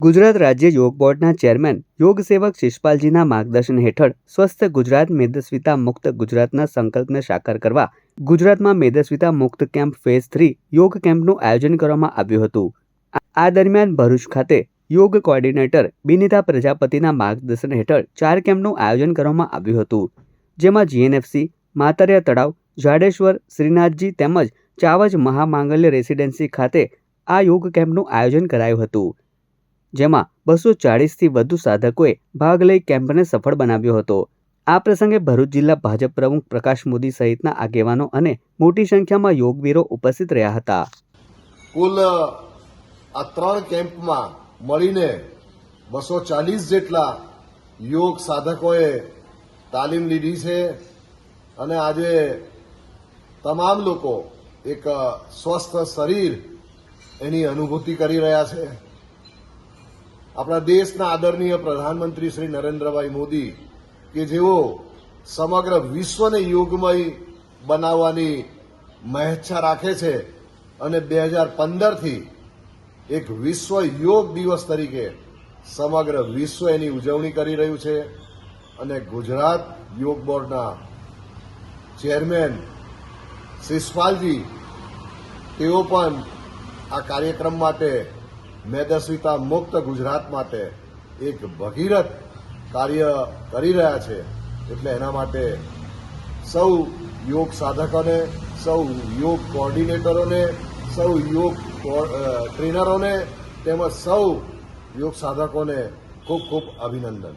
ગુજરાત રાજ્ય યોગ બોર્ડના ચેરમેન યોગ સેવક શિષપાલજીના માર્ગદર્શન હેઠળ સ્વસ્થ ગુજરાત મેદસ્વીતા મુક્ત ગુજરાતના સંકલ્પને સાકાર કરવા ગુજરાતમાં મેદસ્વીતા મુક્ત કેમ્પ ફેઝ 3 યોગ કેમ્પનું આયોજન કરવામાં આવ્યું હતું। આ દરમિયાન ભરૂચ ખાતે યોગ કોઓર્ડિનેટર બિનિતા પ્રજાપતિના માર્ગદર્શન હેઠળ 4 કેમ્પનું આયોજન કરવામાં આવ્યું હતું, જેમાં જીએનએફસી, માતરિયા તળાવ, જાડેશ્વર, શ્રીનાથજી તેમજ ચાવજ મહામાંગલ્ય રેસિડેન્સી ખાતે આ યોગ કેમ્પનું આયોજન કરાયું હતું, જેમાં 240થી વધુ સાધકોએ ભાગ લઈ કેમ્પને સફળ બનાવ્યો હતો। આ પ્રસંગે ભરૂચ જિલ્લા ભાજપ પ્રમુખ પ્રકાશ મોદી સહિતના આગેવાનો અને મોટી સંખ્યામાં યોગવીરો ઉપસ્થિત રહ્યા હતા। કુલ આ 3 કેમ્પમાં મળીને 240 જેટલા યોગ સાધકોએ તાલીમ લીધી છે અને આજે તમામ લોકો એક સ્વસ્થ શરીર એની અનુભૂતિ કરી રહ્યા છે। આપણા દેશના આદરણીય પ્રધાનમંત્રી શ્રી નરેન્દ્રભાઈ મોદી કે જેઓ સમગ્ર વિશ્વને યોગમય બનાવવાની મહેચ્છા રાખે છે અને 2015થી એક વિશ્વ યોગ દિવસ તરીકે સમગ્ર વિશ્વ એની ઉજવણી કરી રહ્યું છે અને ગુજરાત યોગ બોર્ડના ચેરમેન શિષપાલજી તેઓ પણ આ કાર્યક્રમ માટે મેદસ્વીતા મુક્ત ગુજરાત માટે એક ભગીરથ કાર્ય કરી રહ્યા છે। એટલે એના માટે સૌ યોગ સાધકોને, સૌ યોગ કોઓર્ડિનેટરોને, સૌ યોગ ટ્રેનરોને તેમજ સૌ યોગ સાધકોને ખૂબ ખૂબ અભિનંદન।